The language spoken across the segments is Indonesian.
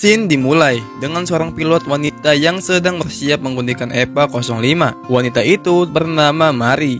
Scene dimulai dengan seorang pilot wanita yang sedang bersiap menggunakan EVA 05. Wanita itu bernama Mari.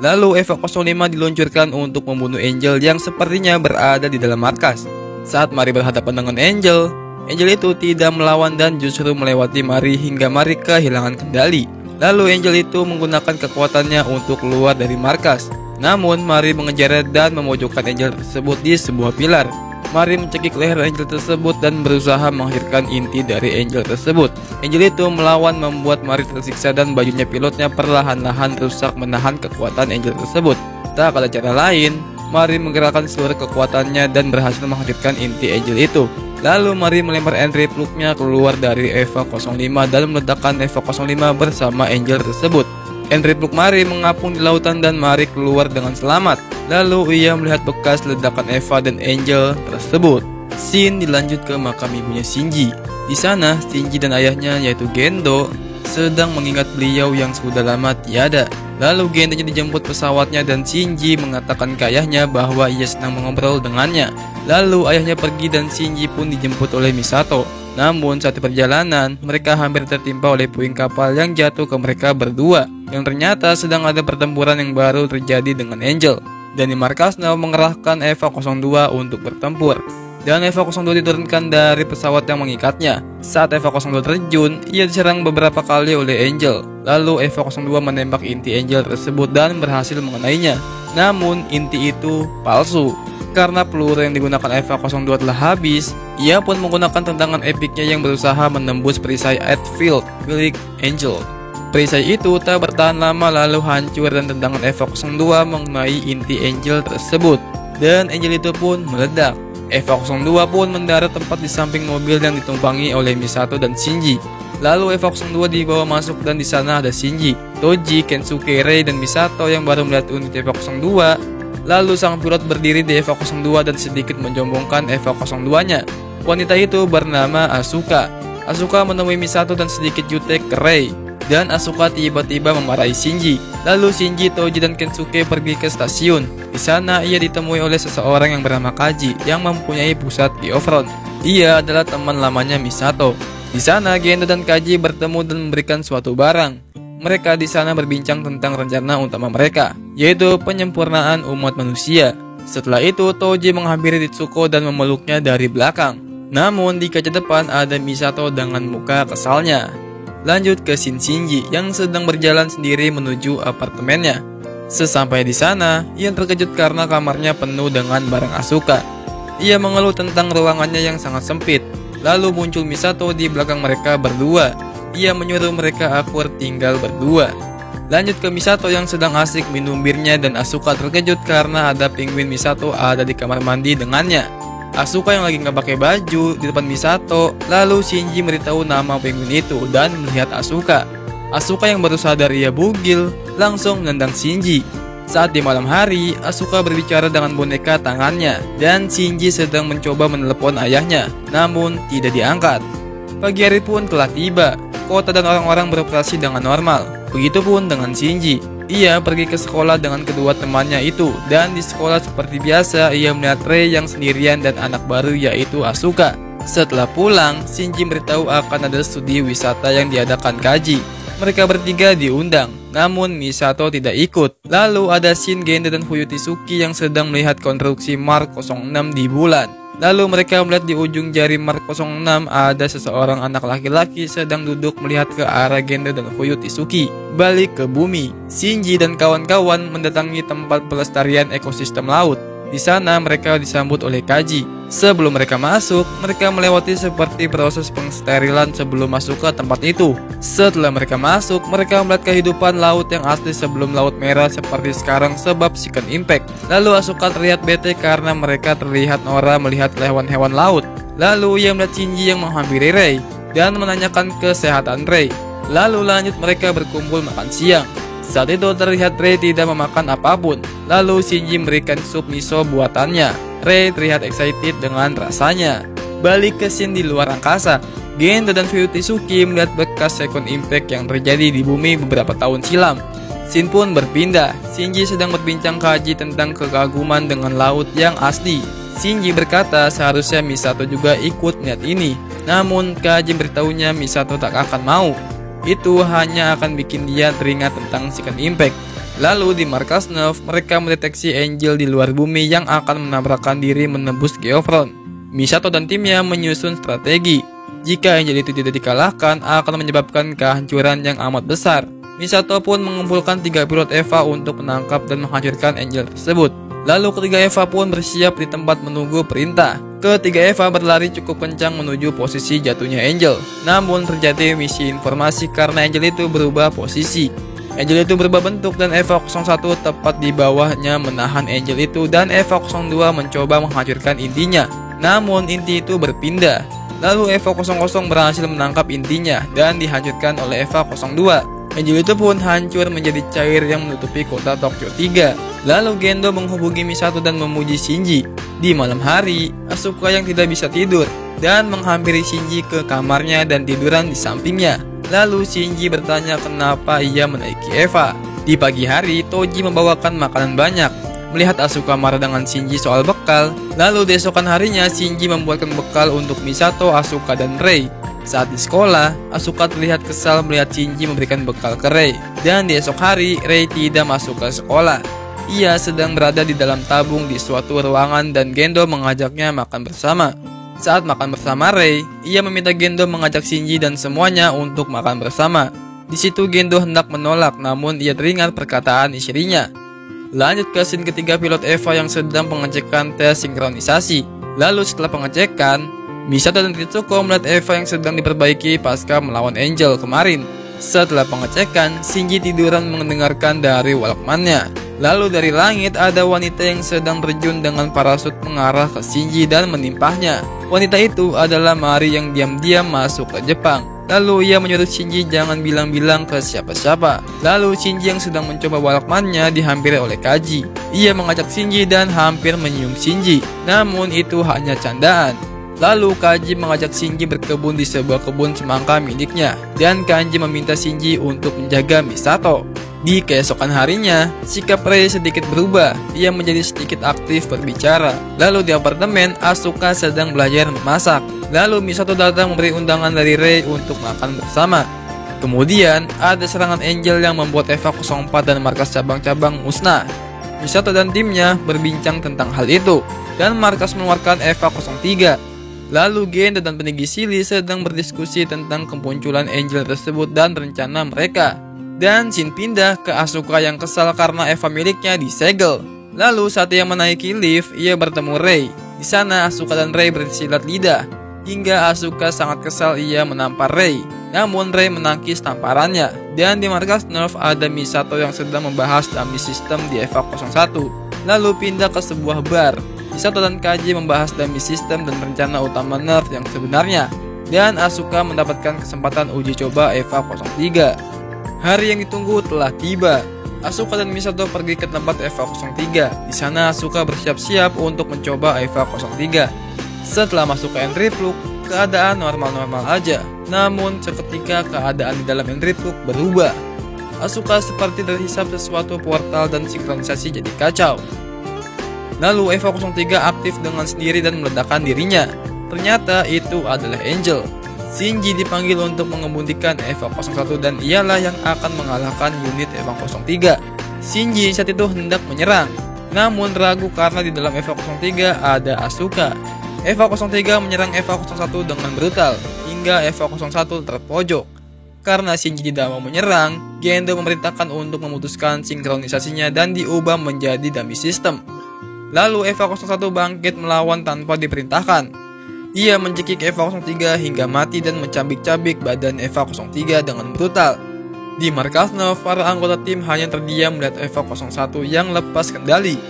Lalu EVA 05 diluncurkan untuk membunuh Angel yang sepertinya berada di dalam markas. Saat Mari berhadapan dengan Angel itu tidak melawan dan justru melewati Mari hingga Mari kehilangan kendali. Lalu Angel itu menggunakan kekuatannya untuk keluar dari markas. Namun Mari mengejar dan memojokkan Angel tersebut di sebuah pilar. Mari mencekik leher Angel tersebut dan berusaha mengakhirkan inti dari Angel tersebut. Angel itu melawan membuat Mari tersiksa dan bajunya pilotnya perlahan-lahan rusak menahan kekuatan Angel tersebut. Tak ada cara lain, Mari menggerakkan seluruh kekuatannya dan berhasil menghadirkan inti Angel itu. Lalu Mari melempar Henry Plugnya keluar dari EVA 05 dan meledakkan EVA 05 bersama Angel tersebut. Henry Plug Mari mengapung di lautan dan Mari keluar dengan selamat. Lalu ia melihat bekas ledakan Eva dan Angel tersebut. Scene dilanjut ke makam ibunya Shinji. Di sana Shinji dan ayahnya yaitu Gendo sedang mengingat beliau yang sudah lama tiada. Lalu Gendonya dijemput pesawatnya dan Shinji mengatakan ke ayahnya bahwa ia senang mengobrol dengannya. Lalu ayahnya pergi dan Shinji pun dijemput oleh Misato. Namun saat di perjalanan mereka hampir tertimpa oleh puing kapal yang jatuh ke mereka berdua, yang ternyata sedang ada pertempuran yang baru terjadi dengan Angel. Dan di markas Nao mengerahkan EVA 02 untuk bertempur. Dan EVA 02 diturunkan dari pesawat yang mengikatnya. Saat EVA 02 terjun, ia diserang beberapa kali oleh Angel. Lalu EVA 02 menembak inti Angel tersebut dan berhasil mengenainya. Namun inti itu palsu. Karena peluru yang digunakan EVA 02 telah habis, ia pun menggunakan tendangan epiknya yang berusaha menembus perisai Atfield milik Angel. Perisai itu tak bertahan lama lalu hancur dan tendangan EVA 02 mengenai inti Angel tersebut. Dan Angel itu pun meledak. EVA 02 pun mendarat tepat di samping mobil yang ditumpangi oleh Misato dan Shinji. Lalu EVA 02 dibawa masuk dan di sana ada Shinji, Toji, Kensuke, Rei, dan Misato yang baru melihat unit EVA 02. Lalu sang pilot berdiri di EVA 02 dan sedikit menjombongkan EVA 02-nya. Wanita itu bernama Asuka. Asuka menemui Misato dan sedikit jutek ke Rei. Dan Asuka tiba-tiba memarahi Shinji. Lalu Shinji, Toji, dan Kensuke pergi ke stasiun. Di sana ia ditemui oleh seseorang yang bernama Kaji yang mempunyai pusat Geofront. Dia adalah teman lamanya Misato. Di sana Gendo dan Kaji bertemu dan memberikan suatu barang. Mereka di sana berbincang tentang rencana utama mereka, yaitu penyempurnaan umat manusia. Setelah itu Toji menghampiri Ritsuko dan memeluknya dari belakang. Namun di kaca depan ada Misato dengan muka kesalnya. Lanjut ke Shinji yang sedang berjalan sendiri menuju apartemennya. Sesampai di sana, ia terkejut karena kamarnya penuh dengan barang Asuka. Ia mengeluh tentang ruangannya yang sangat sempit. Lalu muncul Misato di belakang mereka berdua. Ia menyuruh mereka akur tinggal berdua. Lanjut ke Misato yang sedang asik minum birnya dan Asuka terkejut karena ada penguin Misato ada di kamar mandi dengannya. Asuka yang lagi nggak pakai baju di depan Misato. Lalu Shinji memberitahu nama penguin itu dan melihat Asuka. Asuka yang baru sadar ia bugil langsung menendang Shinji. Saat di malam hari, Asuka berbicara dengan boneka tangannya dan Shinji sedang mencoba menelepon ayahnya, namun tidak diangkat. Pagi hari pun telah tiba. Kota dan orang-orang beroperasi dengan normal. Begitupun dengan Shinji. Ia pergi ke sekolah dengan kedua temannya itu. Dan di sekolah seperti biasa, ia melihat Rei yang sendirian dan anak baru yaitu Asuka. Setelah pulang, Shinji memberitahu akan ada studi wisata yang diadakan Kaji. Mereka bertiga diundang. Namun Misato tidak ikut. Lalu ada Shin, Gendo, dan Fuyutsuki yang sedang melihat konstruksi Mark 06 di bulan. Lalu mereka melihat di ujung jari Mark 06 ada seseorang anak laki-laki sedang duduk melihat ke arah Gendo dan Fuyutsuki balik ke bumi. Shinji dan kawan-kawan mendatangi tempat pelestarian ekosistem laut. Di sana mereka disambut oleh Kaji. Sebelum mereka masuk, mereka melewati seperti proses pensterilan sebelum masuk ke tempat itu. Setelah mereka masuk, mereka melihat kehidupan laut yang asli sebelum Laut Merah seperti sekarang sebab Chicken Impact. Lalu Asuka terlihat bete karena mereka terlihat norak melihat hewan-hewan laut. Lalu ia melihat Shinji yang menghampiri Rei dan menanyakan kesehatan Rei. Lalu lanjut mereka berkumpul makan siang. Saat itu terlihat Rei tidak memakan apapun. Lalu Shinji memberikan sup miso buatannya. Rei terlihat excited dengan rasanya. Balik ke scene di luar angkasa. Gendo dan Fuyutsuki melihat bekas Second Impact yang terjadi di bumi beberapa tahun silam. Scene pun berpindah. Shinji sedang berbincang Kaji tentang kekaguman dengan laut yang asli. Shinji berkata seharusnya Misato juga ikut niat ini, namun Kaji beritahunya Misato tak akan mau. Itu hanya akan bikin dia teringat tentang Second Impact. Lalu di markas Nerve, mereka mendeteksi Angel di luar bumi yang akan menabrakkan diri menembus Geofront. Misato dan timnya menyusun strategi. Jika Angel itu tidak dikalahkan, akan menyebabkan kehancuran yang amat besar. Misato pun mengumpulkan 3 pilot Eva untuk menangkap dan menghancurkan Angel tersebut. Lalu ketiga Eva pun bersiap di tempat menunggu perintah. Ketiga Eva berlari cukup kencang menuju posisi jatuhnya Angel. Namun terjadi misi informasi karena Angel itu berubah posisi. Angel itu berubah bentuk dan Eva 01 tepat di bawahnya menahan Angel itu, dan Eva 02 mencoba menghancurkan intinya. Namun inti itu berpindah. Lalu Eva 00 berhasil menangkap intinya dan dihancurkan oleh Eva 02. Angel itu pun hancur menjadi cair yang menutupi kota Tokyo 3. Lalu Gendo menghubungi Misato dan memuji Shinji. Di malam hari, Asuka yang tidak bisa tidur dan menghampiri Shinji ke kamarnya dan tiduran di sampingnya. Lalu Shinji bertanya kenapa ia menaiki Eva. Di pagi hari, Toji membawakan makanan banyak. Melihat Asuka marah dengan Shinji soal bekal, lalu desokan harinya Shinji membuatkan bekal untuk Misato, Asuka, dan Rei. Saat di sekolah, Asuka terlihat kesal melihat Shinji memberikan bekal ke Rei. Dan di esok hari, Rei tidak masuk ke sekolah. Ia sedang berada di dalam tabung di suatu ruangan dan Gendo mengajaknya makan bersama. Saat makan bersama Rei, ia meminta Gendo mengajak Shinji dan semuanya untuk makan bersama. Di situ Gendo hendak menolak, namun ia teringat perkataan istrinya. Lanjut ke scene ketiga pilot Eva yang sedang pengecekan tes sinkronisasi. Lalu setelah pengecekan, Misato dan Ritsuko melihat Eva yang sedang diperbaiki pasca melawan Angel kemarin. Setelah pengecekan, Shinji tiduran mendengarkan dari Walkman-nya. Lalu dari langit ada wanita yang sedang terjun dengan parasut mengarah ke Shinji dan menimpahnya. Wanita itu adalah Mari yang diam-diam masuk ke Jepang. Lalu ia menyuruh Shinji jangan bilang-bilang ke siapa-siapa. Lalu Shinji yang sedang mencoba Walkman-nya dihampiri oleh Kaji. Ia mengajak Shinji dan hampir menyium Shinji. Namun itu hanya candaan. Lalu Kaji mengajak Shinji berkebun di sebuah kebun semangka miliknya, dan Kaji meminta Shinji untuk menjaga Misato. Di keesokan harinya, sikap Rei sedikit berubah. Ia menjadi sedikit aktif berbicara. Lalu di apartemen, Asuka sedang belajar memasak. Lalu Misato datang memberi undangan dari Rei untuk makan bersama. Kemudian ada serangan Angel yang membuat Eva 04 dan markas cabang-cabang musnah. Misato dan timnya berbincang tentang hal itu, dan markas mengeluarkan Eva 03. Lalu Gendo dan peninggi Silly sedang berdiskusi tentang kemunculan Angel tersebut dan rencana mereka. Dan scene pindah ke Asuka yang kesal karena Eva miliknya disegel. Lalu saat ia menaiki lift, ia bertemu Rei. Di sana Asuka dan Rei bersilat lidah. Hingga Asuka sangat kesal ia menampar Rei. Namun Rei menangkis tamparannya. Dan di markas Nerve ada Misato yang sedang membahas dummy system di Eva 01. Lalu pindah ke sebuah bar. Misato dan Kaji membahas dummy system dan rencana utama Nerve yang sebenarnya. Dan Asuka mendapatkan kesempatan uji coba Eva 03. Hari yang ditunggu telah tiba. Asuka dan Misato pergi ke tempat Eva 03. Di sana Asuka bersiap-siap untuk mencoba Eva 03. Setelah masuk ke entry plug, keadaan normal-normal aja. Namun seketika keadaan di dalam entry plug berubah. Asuka seperti terhisap sesuatu portal dan sinkronisasi jadi kacau. Lalu Eva 03 aktif dengan sendiri dan meledakkan dirinya. Ternyata itu adalah Angel. Shinji dipanggil untuk mengemudikan Eva 01 dan ialah yang akan mengalahkan unit Eva 03. Shinji saat itu hendak menyerang, namun ragu karena di dalam Eva 03 ada Asuka. Eva 03 menyerang Eva 01 dengan brutal, hingga Eva 01 terpojok. Karena Shinji tidak mau menyerang, Gendo memerintahkan untuk memutuskan sinkronisasinya dan diubah menjadi dummy system. Lalu Eva 01 bangkit melawan tanpa diperintahkan. Ia mencekik Eva 03 hingga mati dan mencabik-cabik badan Eva 03 dengan brutal. Di markas Nerve, para anggota tim hanya terdiam melihat Eva 01 yang lepas kendali.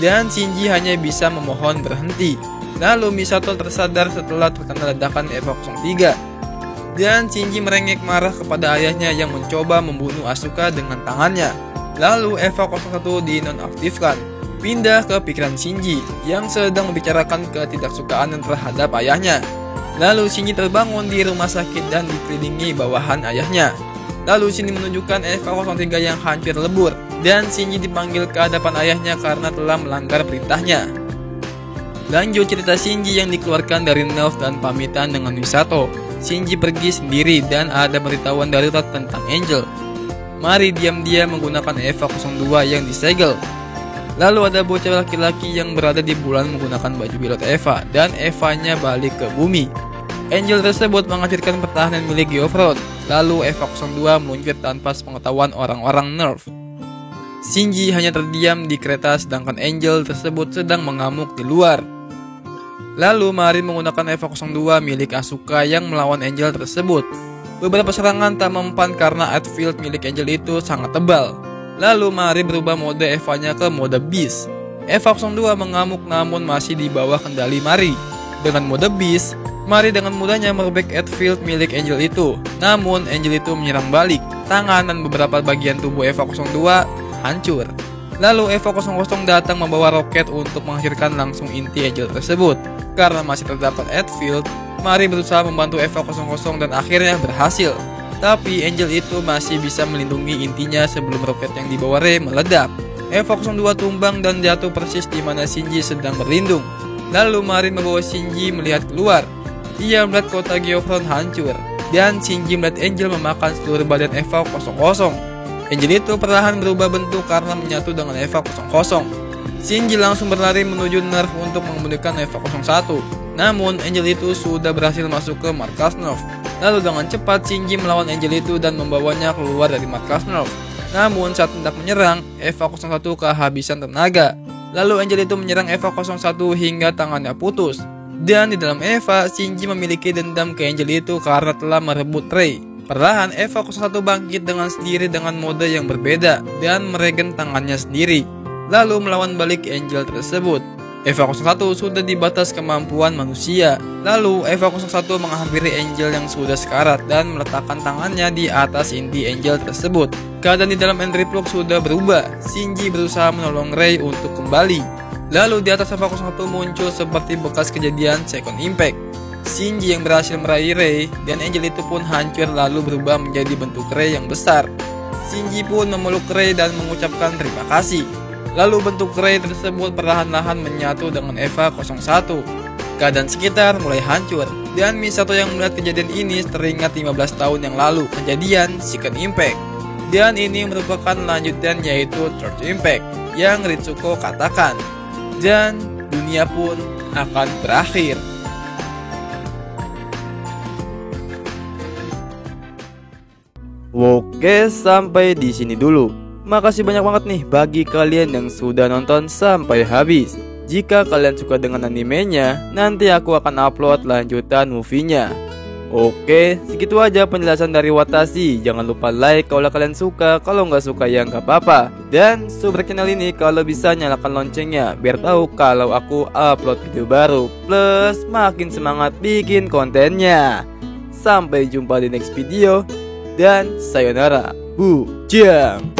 Dan Shinji hanya bisa memohon berhenti. Lalu Misato tersadar setelah terkena ledakan Eva 03. Dan Shinji merengek marah kepada ayahnya yang mencoba membunuh Asuka dengan tangannya. Lalu Eva 01 dinonaktifkan. Pindah ke pikiran Shinji yang sedang membicarakan ketidaksukaan terhadap ayahnya. Lalu Shinji terbangun di rumah sakit dan dikelilingi bawahan ayahnya. Lalu Shinji menunjukkan Eva 03 yang hancur lebur, dan Shinji dipanggil ke hadapan ayahnya karena telah melanggar perintahnya. Lanjut cerita Shinji yang dikeluarkan dari Nerf dan pamitan dengan Misato. Shinji pergi sendiri dan ada pemberitahuan darurat tentang Angel. Mari diam-diam menggunakan Eva 02 yang disegel. Lalu ada bocah laki-laki yang berada di bulan menggunakan baju pilot Eva dan Evanya balik ke bumi. Angel tersebut menghancurkan pertahanan milik Geofront. Lalu Eva 02 meluncur tanpa sepengetahuan orang-orang Nerf. Shinji hanya terdiam di kereta sedangkan Angel tersebut sedang mengamuk di luar. Lalu Marin menggunakan Eva 02 milik Asuka yang melawan Angel tersebut. Beberapa serangan tak mempan karena outfield milik Angel itu sangat tebal. Lalu Marin berubah mode Evanya ke mode Beast. Eva 02 mengamuk namun masih di bawah kendali Mari. Dengan mode Beast, Mari dengan mudahnya merobek outfield milik Angel itu. Namun Angel itu menyerang balik. Tangan dan beberapa bagian tubuh Eva 02 hancur. Lalu Eva 00 datang membawa roket untuk menghancurkan langsung inti Angel tersebut. Karena masih terdapat outfield, Mari berusaha membantu Eva 00 dan akhirnya berhasil. Tapi Angel itu masih bisa melindungi intinya sebelum roket yang dibawa Rei meledak. Eva 02 tumbang dan jatuh persis di mana Shinji sedang berlindung. Lalu Marin membawa Shinji melihat keluar. Ia melihat kota Geofront hancur dan Shinji melihat Angel memakan seluruh badan Eva 00. Angel itu perlahan berubah bentuk karena menyatu dengan Eva 00. Shinji langsung berlari menuju Nerf untuk mengemudikan Eva 01. Namun Angel itu sudah berhasil masuk ke markas Nerf. Lalu dengan cepat Shinji melawan Angel itu dan membawanya keluar dari markas Nerf. Namun saat hendak menyerang, Eva 01 kehabisan tenaga. Lalu Angel itu menyerang Eva 01 hingga tangannya putus. Dan di dalam Eva, Shinji memiliki dendam ke Angel itu karena telah merebut Rei. Perlahan Eva 01 bangkit dengan sendiri dengan mode yang berbeda dan meregen tangannya sendiri. Lalu melawan balik Angel tersebut. Eva 01 sudah di batas kemampuan manusia. Lalu Eva 01 menghampiri Angel yang sudah sekarat dan meletakkan tangannya di atas inti Angel tersebut. Keadaan di dalam Endriplock sudah berubah. Shinji berusaha menolong Rei untuk kembali. Lalu di atas Eva 01 muncul seperti bekas kejadian Second Impact. Shinji yang berhasil meraih Rei dan Angel itu pun hancur lalu berubah menjadi bentuk Rei yang besar. Shinji pun memeluk Rei dan mengucapkan terima kasih. Lalu bentuk Rei tersebut perlahan-lahan menyatu dengan Eva 01. Keadaan sekitar mulai hancur dan Misato yang melihat kejadian ini teringat 15 tahun yang lalu kejadian Second Impact. Dan ini merupakan lanjutan yaitu Third Impact yang Ritsuko katakan. Dan dunia pun akan berakhir. Oke, sampai di sini dulu. Makasih banyak banget nih bagi kalian yang sudah nonton sampai habis. Jika kalian suka dengan animenya, nanti aku akan upload lanjutan movie-nya. Oke, segitu aja penjelasan dari Watashi. Jangan lupa like kalau kalian suka, kalau nggak suka ya nggak apa-apa. Dan subscribe channel ini kalau bisa nyalakan loncengnya, biar tahu kalau aku upload video baru. Plus makin semangat bikin kontennya. Sampai jumpa di next video. Dan sayonara, bujang.